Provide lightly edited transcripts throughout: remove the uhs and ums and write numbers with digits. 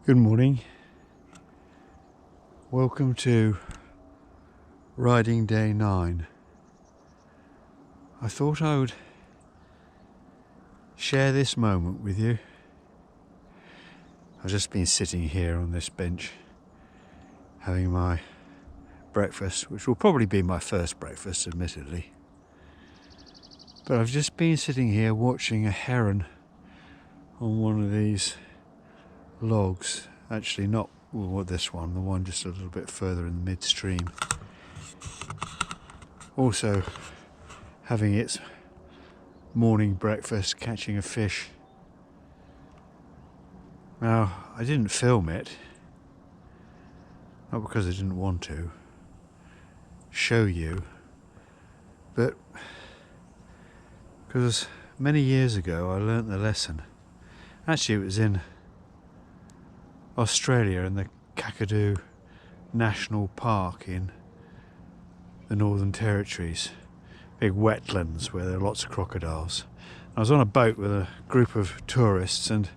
Good morning. Welcome to riding day 9. I thought I would share this moment with you. I've just been sitting here on this bench having my breakfast, which will probably be my first breakfast, admittedly. But I've just been sitting here watching a heron on one of these logs. Actually not this one, the one just a little bit further in the midstream. Also having its morning breakfast, catching a fish. Now, I didn't film it, not because I didn't want to show you, but because many years ago I learnt the lesson. Actually, it was in Australia, in the Kakadu National Park in the Northern Territories, big wetlands where there are lots of crocodiles. I was on a boat with a group of tourists, and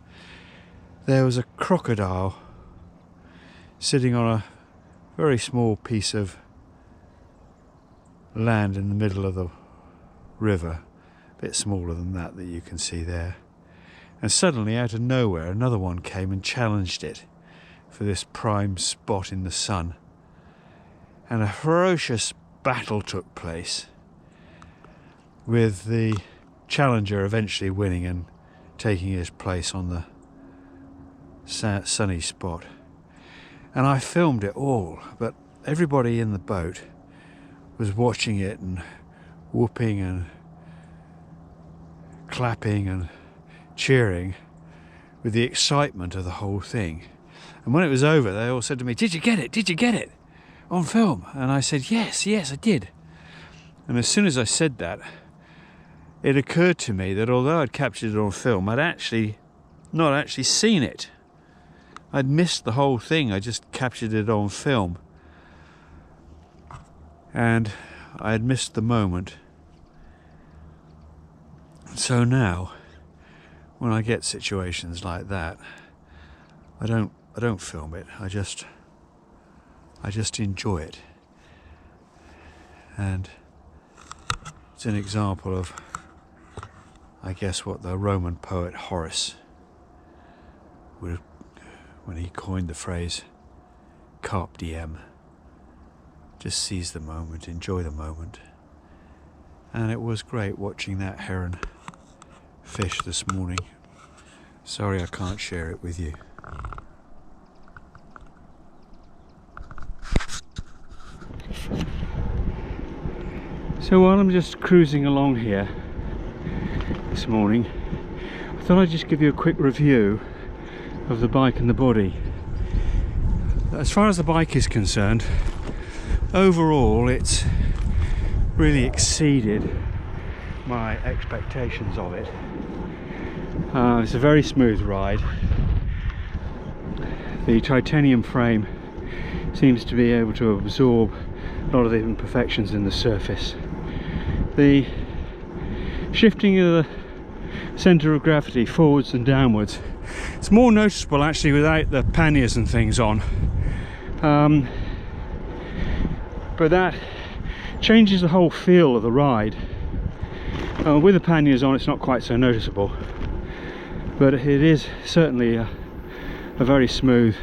there was a crocodile sitting on a very small piece of land in the middle of the river, a bit smaller than that you can see there. And suddenly, out of nowhere, another one came and challenged it for this prime spot in the sun. And a ferocious battle took place, with the challenger eventually winning and taking his place on the sunny spot. And I filmed it all, but everybody in the boat was watching it and whooping and clapping and cheering with the excitement of the whole thing. And when it was over, they all said to me, "Did you get it? Did you get it on film?" And I said, yes, I did. And as soon as I said that, it occurred to me that although I'd captured it on film, I'd not actually seen it. I'd missed the whole thing. I just captured it on film. And I had missed the moment. So now, when I get situations like that, I don't film it. I just enjoy it. And it's an example of, I guess, what the Roman poet Horace would have, when he coined the phrase carpe diem. Just seize the moment, enjoy the moment. And it was great watching that heron fish this morning. Sorry I can't share it with you. So while I'm just cruising along here this morning, I thought I'd just give you a quick review of the bike and the body. As far as the bike is concerned, overall it's really exceeded my expectations of it. It's a very smooth ride. The titanium frame seems to be able to absorb a lot of the imperfections in the surface. The shifting of the centre of gravity forwards and downwards, it's more noticeable actually without the panniers and things on. But that changes the whole feel of the ride. With the panniers on, it's not quite so noticeable, but it is certainly a very smooth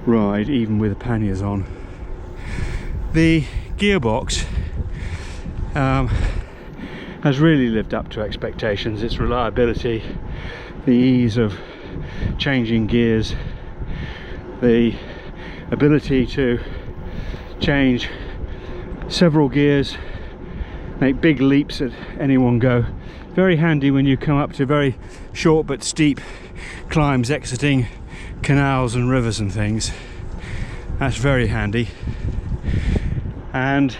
ride, even with the panniers on. The gearbox has really lived up to expectations. Its reliability, the ease of changing gears, the ability to change several gears, make big leaps at any one go. Very handy when you come up to very short but steep climbs exiting canals and rivers and things. That's very handy. And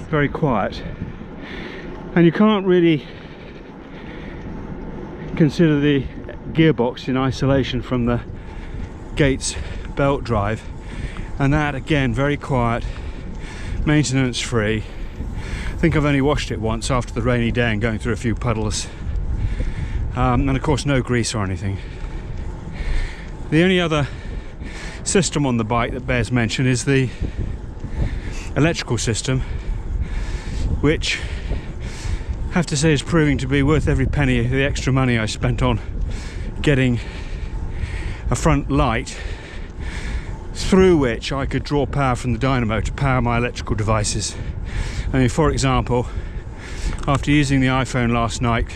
very quiet. And you can't really consider the gearbox in isolation from the Gates belt drive, and that again very quiet, maintenance free. I think I've only washed it once after the rainy day and going through a few puddles, and of course no grease or anything. The only other system on the bike that bears mention is the electrical system, which I have to say is proving to be worth every penny of the extra money I spent on getting a front light through which I could draw power from the dynamo to power my electrical devices. I mean, for example, after using the iPhone last night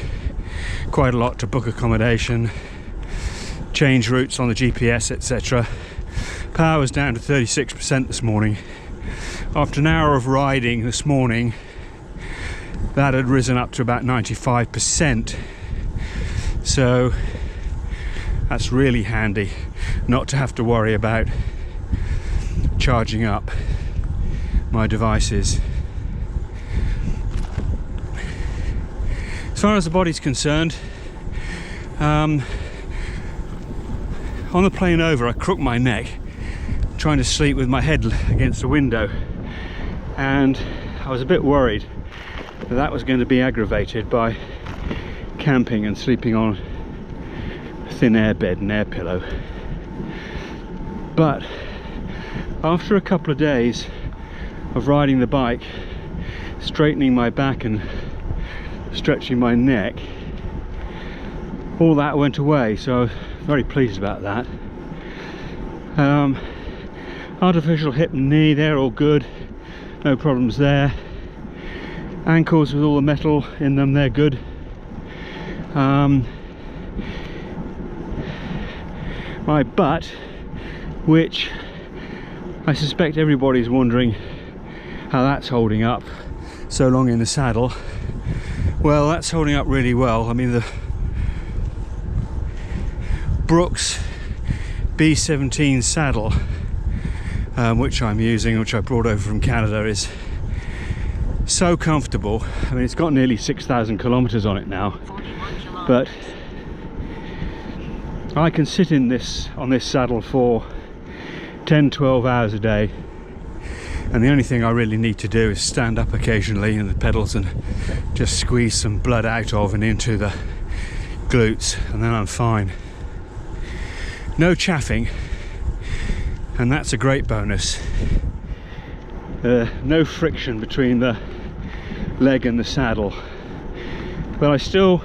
quite a lot to book accommodation, change routes on the GPS, etc., power was down to 36% this morning. After an hour of riding this morning, that had risen up to about 95%. So that's really handy not to have to worry about charging up my devices. As far as the body's concerned, on the plane over I crooked my neck trying to sleep with my head against the window, and I was a bit worried that that was going to be aggravated by camping and sleeping on a thin air bed and air pillow. But after a couple of days of riding the bike, straightening my back and stretching my neck, all that went away, so I was very pleased about that. Artificial hip and knee, they're all good, no problems there. Ankles with all the metal in them, they're good. My butt, which I suspect everybody's wondering how that's holding up so long in the saddle. Well, that's holding up really well. I mean, the Brooks B17 saddle, which I'm using, which I brought over from Canada, is so comfortable. I mean, it's got nearly 6,000 kilometers on it now, but I can sit in this on this saddle for 10-12 hours a day, and the only thing I really need to do is stand up occasionally in the pedals and just squeeze some blood out of and into the glutes, and then I'm fine. No chaffing, and that's a great bonus. No friction between the leg and the saddle, but I still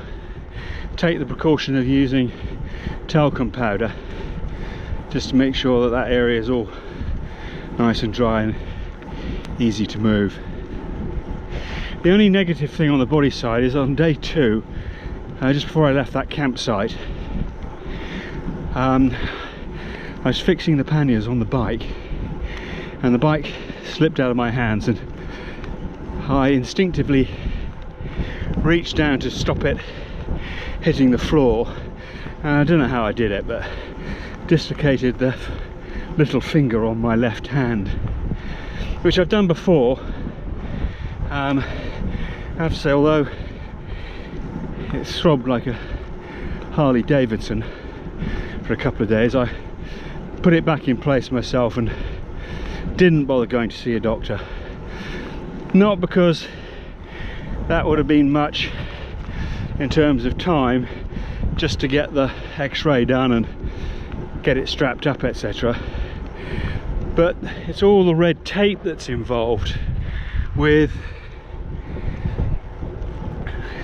take the precaution of using talcum powder just to make sure that that area is all nice and dry and easy to move. The only negative thing on the body side is on day 2, just before I left that campsite, I was fixing the panniers on the bike, and the bike slipped out of my hands, and I instinctively reached down to stop it hitting the floor, and I don't know how I did it, but dislocated the little finger on my left hand, which I've done before. I have to say, although it throbbed like a Harley Davidson for a couple of days, I put it back in place myself and didn't bother going to see a doctor. Not because that would have been much in terms of time, just to get the x-ray done and get it strapped up, etc., but it's all the red tape that's involved with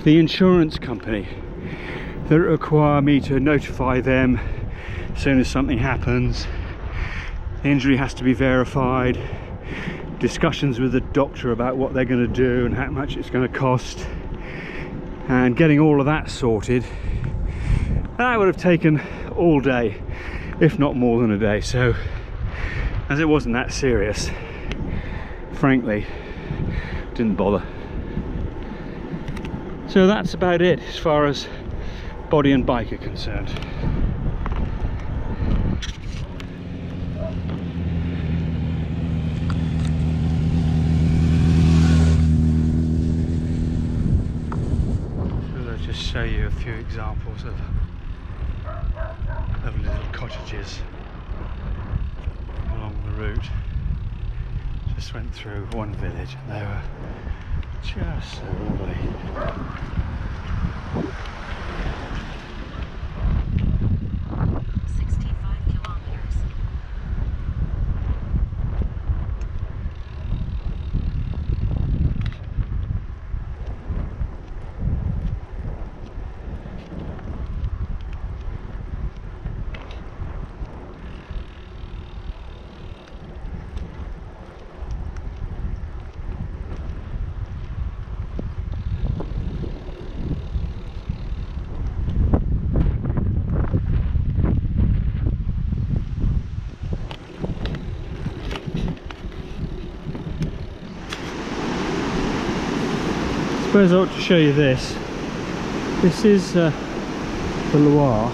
the insurance company that require me to notify them as soon as something happens. The injury has to be verified, discussions with the doctor about what they're going to do and how much it's going to cost, and getting all of that sorted. That would have taken all day, if not more than a day. So as it wasn't that serious, frankly, didn't bother. So that's about it as far as body and bike are concerned. So I'll just show you a few examples of little cottages along the route. Just went through one village and they were just so lovely. suppose I ought to show you this. This is the Loire,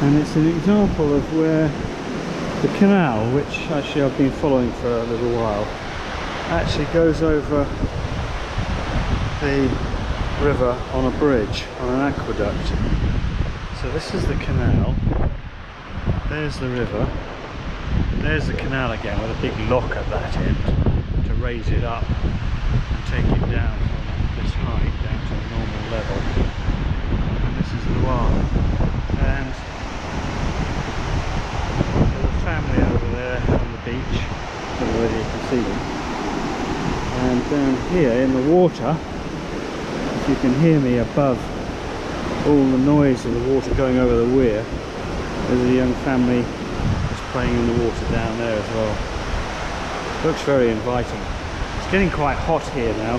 and it's an example of where the canal, which actually I've been following for a little while, actually goes over the river on a bridge, on an aqueduct. So this is the canal, there's the river, there's the canal again with a big lock at that end to raise it up and take it down from this height down to a normal level. And this is the Loire. And there's a family over there on the beach, I don't know whether you can see them. And down here in the water, if you can hear me above all the noise of the water going over the weir, there's a young family just playing in the water down there as well. Looks very inviting. It's getting quite hot here now.